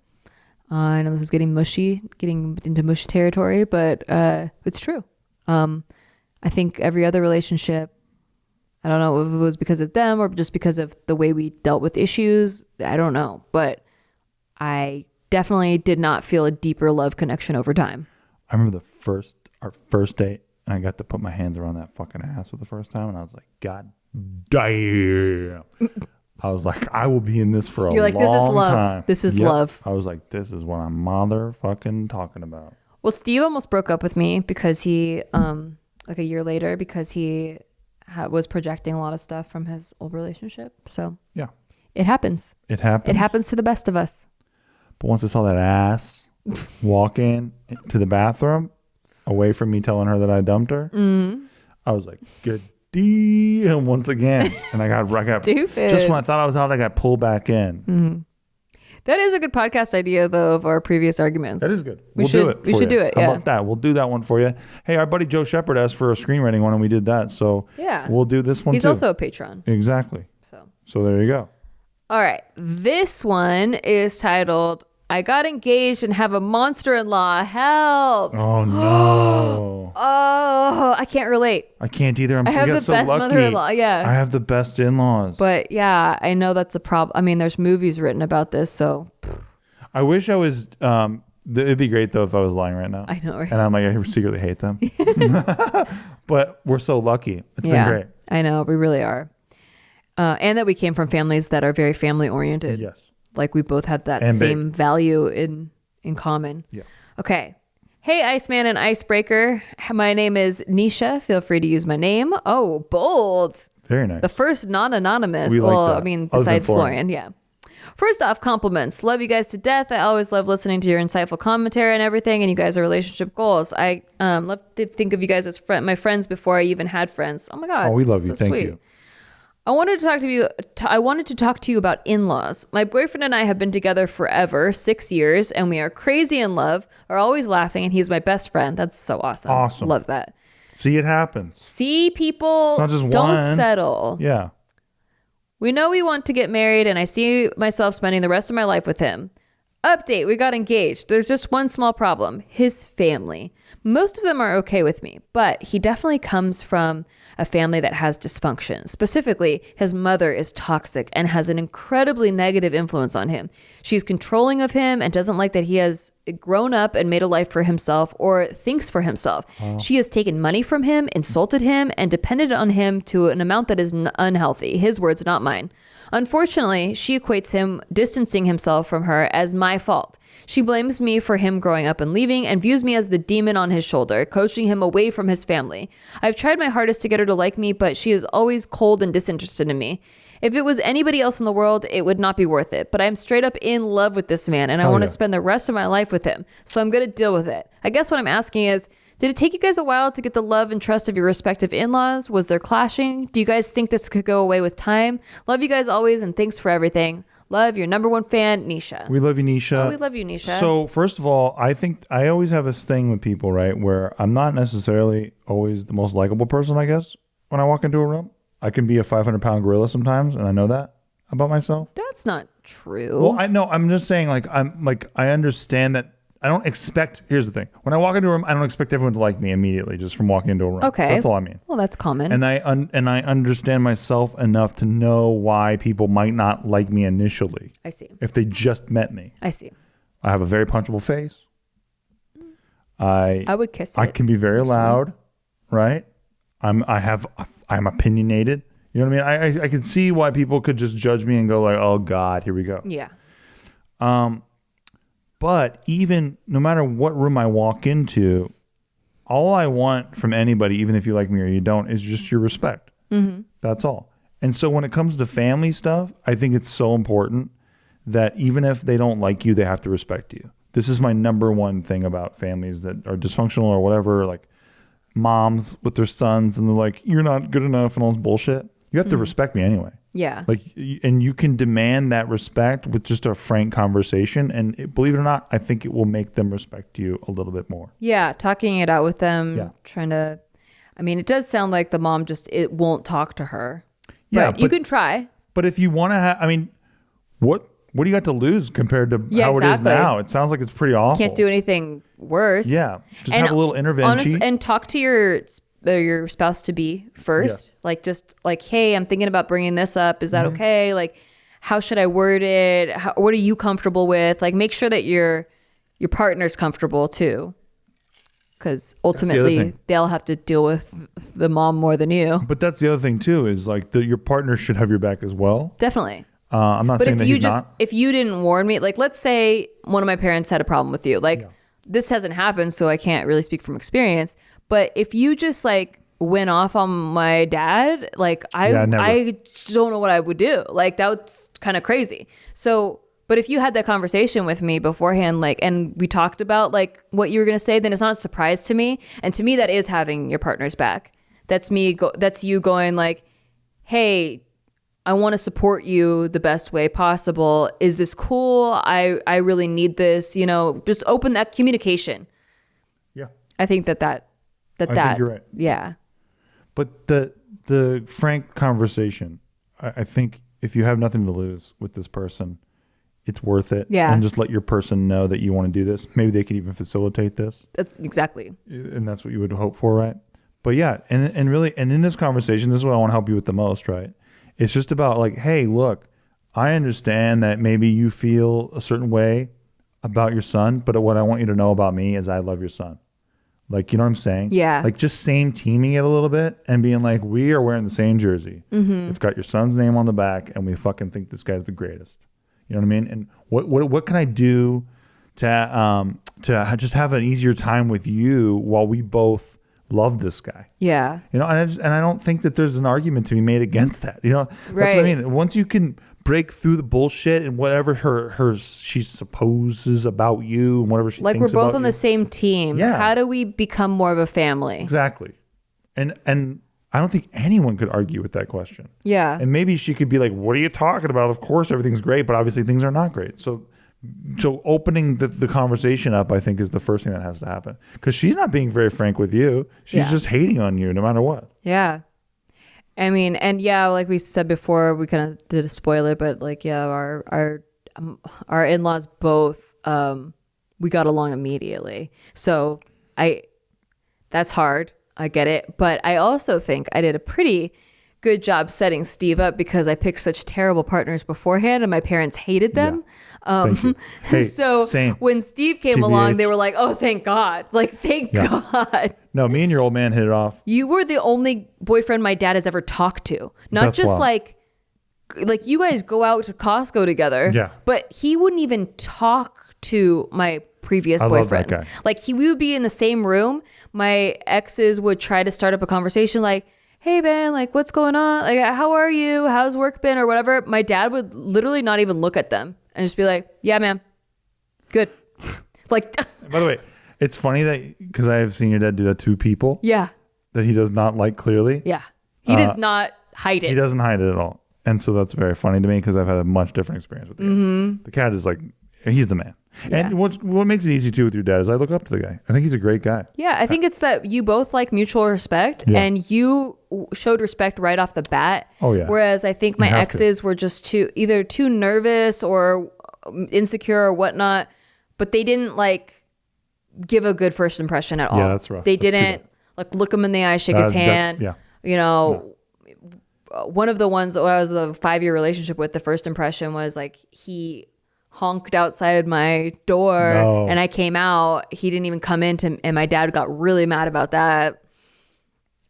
I know this is getting into mush territory, but it's true. I think every other relationship, I don't know if it was because of them or just because of the way we dealt with issues. I don't know, but I definitely did not feel a deeper love connection over time. I remember our first date, and I got to put my hands around that fucking ass for the first time, and I was like, God damn. I was like, I will be in this for a long time. You're like, this is love. This is love. I was like, this is what I'm motherfucking talking about. Well, Steve almost broke up with me because he, like a year later, because he was projecting a lot of stuff from his old relationship. So yeah, it happens. It happens. It happens to the best of us. But once I saw that ass walk in to the bathroom, away from me telling her that I dumped her, I was like, good. And once again, and I got stupid. Just when I thought I was out, I got pulled back in. Mm-hmm. That is a good podcast idea, though, of our previous arguments. That is good. We should do it. How about that? We'll do that one for you. Hey, our buddy Joe Shepard asked for a screenwriting one, and we did that. So we'll do this one. He's too. also a patron. Exactly. So there you go. All right. This one is titled I got engaged and have a monster-in-law. Help. Oh no. Oh, I can't relate. I can't either. I have the so best lucky. mother-in-law. Yeah. I have the best in-laws. But yeah, I know that's a problem. I mean, there's movies written about this, so. I wish I was. It'd be great though if I was lying right now. I know, right? And I'm like, I secretly hate them. But we're so lucky. It's been great. I know, we really are. And that we came from families that are very family oriented. Yes. Like we both have that And same value in common. Yeah. Okay. Hey, Iceman and Icebreaker. My name is Nisha. Feel free to use my name. Oh, bold. Very nice. The first non-anonymous. We like Well, that. I mean, Other than besides Florian. Yeah. First off, compliments. Love you guys to death. I always love listening to your insightful commentary and everything, and you guys are relationship goals. I love to think of you guys as my friends before I even had friends. Oh my God. Oh, we love you. So Thank sweet. you. I wanted to talk to you about in-laws. My boyfriend and I have been together forever, 6 years, and we are crazy in love, are always laughing, and he's my best friend. That's so awesome. Awesome. Love that. See, it happens. See, people, It's not just don't one. settle. Yeah. We know we want to get married, and I see myself spending the rest of my life with him. Update, we got engaged. There's just one small problem. His family. Most of them are okay with me, but he definitely comes from a family that has dysfunction. Specifically, his mother is toxic and has an incredibly negative influence on him. She's controlling of him and doesn't like that he has grown up and made a life for himself or thinks for himself. She has taken money from him, insulted him, and depended on him to an amount that is unhealthy. His words, not mine. Unfortunately, she equates him distancing himself from her as my fault. She blames me for him growing up and leaving and views me as the demon on his shoulder, coaching him away from his family. I've tried my hardest to get her to like me, but she is always cold and disinterested in me. If it was anybody else in the world, it would not be worth it. But I'm straight up in love with this man, and I want to spend the rest of my life with him. So I'm going to deal with it. I guess what I'm asking is, did it take you guys a while to get the love and trust of your respective in-laws? Was there clashing? Do you guys think this could go away with time? Love you guys always, and thanks for everything. Love, your number one fan, Nisha. We love you, Nisha. Oh, we love you, Nisha. So first of all, I think I always have this thing with people, right, where I'm not necessarily always the most likable person, I guess, when I walk into a room. I can be a 500-pound gorilla sometimes, and I know that about myself. That's not true. Well, I know. I'm just saying, I understand that. I don't expect. Here's the thing: when I walk into a room, I don't expect everyone to like me immediately just from walking into a room. Okay, that's all I mean. Well, that's common. And I understand myself enough to know why people might not like me initially. I see. If they just met me. I see. I have a very punchable face. I would kiss it. I can be very loud, right? I'm opinionated. You know what I mean? I can see why people could just judge me and go like, "Oh God, here we go." Yeah. But even no matter what room I walk into, all I want from anybody, even if you like me or you don't, is just your respect. Mm-hmm. That's all. And so when it comes to family stuff, I think it's so important that even if they don't like you, they have to respect you. This is my number one thing about families that are dysfunctional or whatever, like moms with their sons and they're like, "You're not good enough," and all this bullshit. You have to respect me anyway. Yeah. And you can demand that respect with just a frank conversation. And believe it or not, I think it will make them respect you a little bit more. Yeah. Talking it out with them, Yeah. trying to, I mean, it does sound like the mom it won't talk to her. Yeah. But you can try. But if you want to have, I mean, what do you got to lose compared to how it is now? It sounds like it's pretty awful. Can't do anything worse. Yeah. Just have a little intervention. And talk to your spouse to be first. Yeah. Like, just like, "Hey, I'm thinking about bringing this up. Is that okay? Like, how should I word it? What are you comfortable with?" Like, make sure that your partner's comfortable too. Because ultimately they'll have to deal with the mom more than you. But that's the other thing too, is like your partner should have your back as well. Definitely. I'm not saying that he's not. If you didn't warn me, like, let's say one of my parents had a problem with you, like this hasn't happened, so I can't really speak from experience. But if you just like went off on my dad, like I don't know what I would do. Like, that's kind of crazy. So, but if you had that conversation with me beforehand, like, and we talked about like what you were going to say, then it's not a surprise to me. And to me, that is having your partner's back. That's that's you going like, "Hey, I want to support you the best way possible. Is this cool? I really need this." You know, just open that communication. Yeah. I think that I think you're right. Yeah. But the frank conversation, I think if you have nothing to lose with this person, it's worth it. Yeah. And just let your person know that you want to do this. Maybe they could even facilitate this. That's exactly. And that's what you would hope for, right? But yeah, and really, and in this conversation, this is what I want to help you with the most, right? It's just about like, hey, look, I understand that maybe you feel a certain way about your son, but what I want you to know about me is I love your son. Like, you know what I'm saying? Yeah. Like just same teaming it a little bit and being like, we are wearing the same jersey. Mm-hmm. It's got your son's name on the back and we fucking think this guy's the greatest. You know what I mean? And what can I do to just have an easier time with you while we both love this guy? Yeah. You know, and I don't think that there's an argument to be made against that. You know, that's what I mean. Once you can break through the bullshit and whatever she supposes about you and whatever she like thinks we're both about on you. the same team. Yeah. How do we become more of a family? Exactly. And I don't think anyone could argue with that question. Yeah. And maybe she could be like, what are you talking about? Of course everything's great, but obviously things are not great. So opening the conversation up, I think, is the first thing that has to happen. Because she's not being very frank with you. She's just hating on you no matter what. Yeah. I mean, and yeah, like we said before, we kind of did a spoiler, but like, yeah, our in-laws both, we got along immediately. So that's hard. I get it. But I also think I did a pretty good job setting Steve up because I picked such terrible partners beforehand and my parents hated them. Thank you. Hey, so same. when Steve came along, they were like, oh, thank God. Like, thank God. No, me and your old man hit it off. You were the only boyfriend my dad has ever talked to. Not That's just wild. like you guys go out to Costco together. Yeah. But he wouldn't even talk to my previous I boyfriends. love that guy. Like we would be in the same room. My exes would try to start up a conversation like, hey man, like what's going on? Like how are you? How's work been or whatever? My dad would literally not even look at them and just be like, yeah, man, good. Like, by the way, it's funny that because I have seen your dad do that to people yeah, that he does not like clearly. yeah. He does not hide it. He doesn't hide it at all. And so that's very funny to me because I've had a much different experience with the cat. The cat is like, he's the man. Yeah. And what makes it easy too with your dad is I look up to the guy. I think he's a great guy. Yeah, I think it's that you both like mutual respect and you showed respect right off the bat. Oh, yeah. Whereas I think my exes were just either too nervous or insecure or whatnot, but they didn't like give a good first impression at all. Yeah, that's rough. They That's didn't like look him in the eye, shake his hand. Yeah. You know, one of the ones that I was a 5-year relationship with, the first impression was like he honked outside my door and I came out. He didn't even come in and my dad got really mad about that.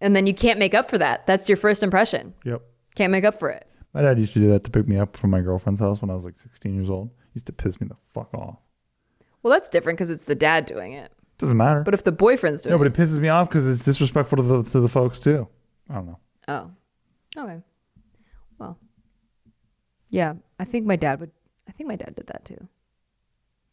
And then you can't make up for that. That's your first impression. Yep. Can't make up for it. My dad used to do that to pick me up from my girlfriend's house when I was like 16 years old. He used to piss me the fuck off. Well, that's different because it's the dad doing it. Doesn't matter. But if the boyfriend's doing but it pisses me off because it's disrespectful to the folks too. I don't know. Oh, okay. Well, yeah, I think my dad did that too.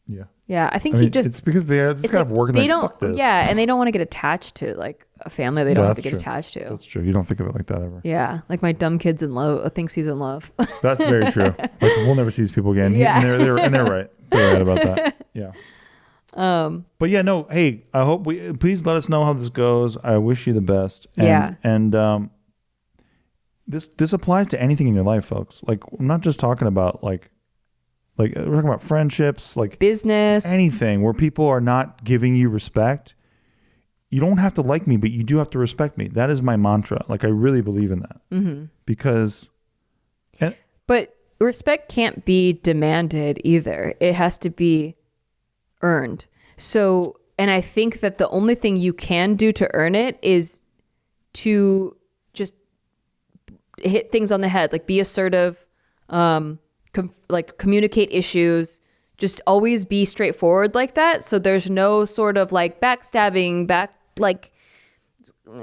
Yeah. Yeah, I think it's because they just kind of working. They like, don't. Fuck this. Yeah, and they don't want to get attached to like a family. They don't have to get attached to. That's true. You don't think of it like that ever. Yeah, like my dumb kid's in love. Thinks he's in love. That's very true. Like we'll never see these people again. Yeah. And they're right. They're right about that. Yeah. But yeah, no. Hey, I hope please let us know how this goes. I wish you the best. And this applies to anything in your life, folks. Like I'm not just talking about like we're talking about friendships, like business, anything where people are not giving you respect. You don't have to like me, but you do have to respect me. That is my mantra. Like I really believe in that because. But respect can't be demanded either. It has to be earned. So, and I think that the only thing you can do to earn it is to just hit things on the head, like be assertive, like communicate issues, just always be straightforward like that. So there's no sort of like backstabbing, like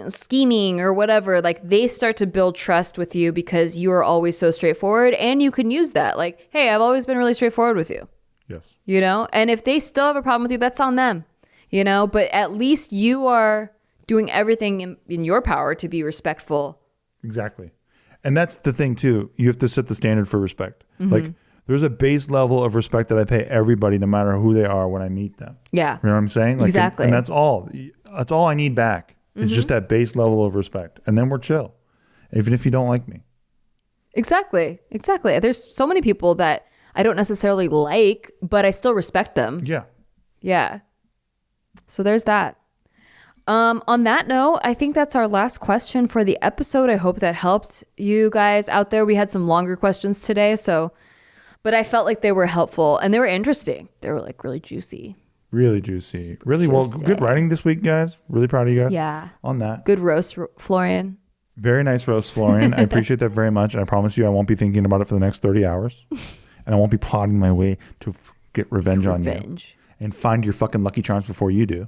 scheming or whatever. Like they start to build trust with you because you are always so straightforward, and you can use that. Like, hey, I've always been really straightforward with you. Yes. You know, and if they still have a problem with you, that's on them, you know, but at least you are doing everything in your power to be respectful. Exactly. And that's the thing too. You have to set the standard for respect. Like there's a base level of respect that I pay everybody, no matter who they are when I meet them. Yeah. You know what I'm saying? Like, exactly. And that's all I need back. It's just that base level of respect. And then we're chill. Even if you don't like me. Exactly. There's so many people that I don't necessarily like, but I still respect them. Yeah. Yeah. So there's that. On that note, I think that's our last question for the episode. I hope that helped you guys out there. We had some longer questions today, but I felt like they were helpful and they were interesting. They were like really juicy. Really juicy. Really well. Good writing this week, guys. Really proud of you guys. Yeah. On that. Good roast, Florian. Very nice roast, Florian. I appreciate that very much. And I promise you I won't be thinking about it for the next 30 hours. And I won't be plotting my way to get revenge on you. And find your fucking Lucky Charms before you do.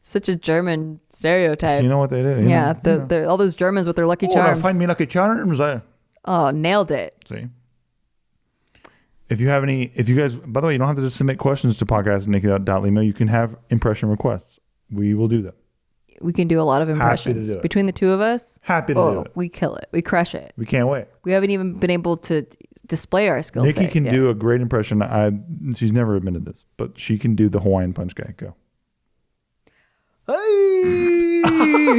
Such a German stereotype. You know what they do? Yeah, all those Germans with their Lucky Charms. Find me Lucky Charms. Oh, nailed it. See? If you guys, by the way, you don't have to just submit questions to podcast@nikki.limo. You can have impression requests. We will do them. We can do a lot of impressions. do it. Between the two of us. Happy to do it. We kill it. We crush it. We can't wait. We haven't even been able to display our skills. Nikki can do a great impression. She's never admitted this, but she can do the Hawaiian punch guy. Go. Hey!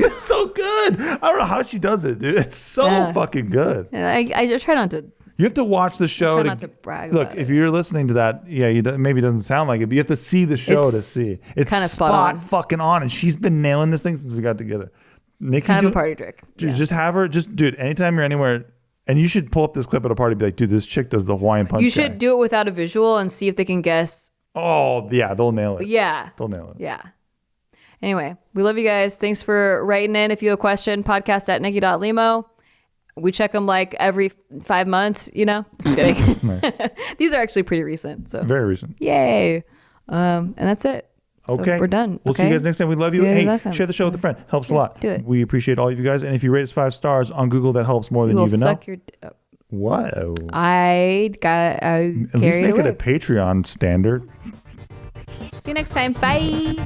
It's so good. I don't know how she does it, dude. It's so fucking good. I just try not to. You have to watch the show. Try not to brag. Look, if you're listening to that, maybe it doesn't sound like it, but you have to see the show to see. It's kind of spot fucking on, and she's been nailing this thing since we got together. Nikki, kind of a party trick. Dude, just have her. Just dude, anytime you're anywhere, and you should pull up this clip at a party. And be like, dude, this chick does the Hawaiian punch. You should do it without a visual and see if they can guess. Oh yeah, they'll nail it. Yeah, they'll nail it. Yeah. Anyway, we love you guys. Thanks for writing in. If you have a question, podcast@nikki.limo. We check them like every 5 months, Just kidding. These are actually pretty recent. So very recent. Yay. And that's it. Okay. So we're done. We'll see you guys next time. We love you. Hey, share the show with a friend. Helps a lot. Do it. We appreciate all of you guys. And if you rate us 5 stars on Google, that helps more than you even know. Whoa. I At least make it a Patreon standard. See you next time. Bye.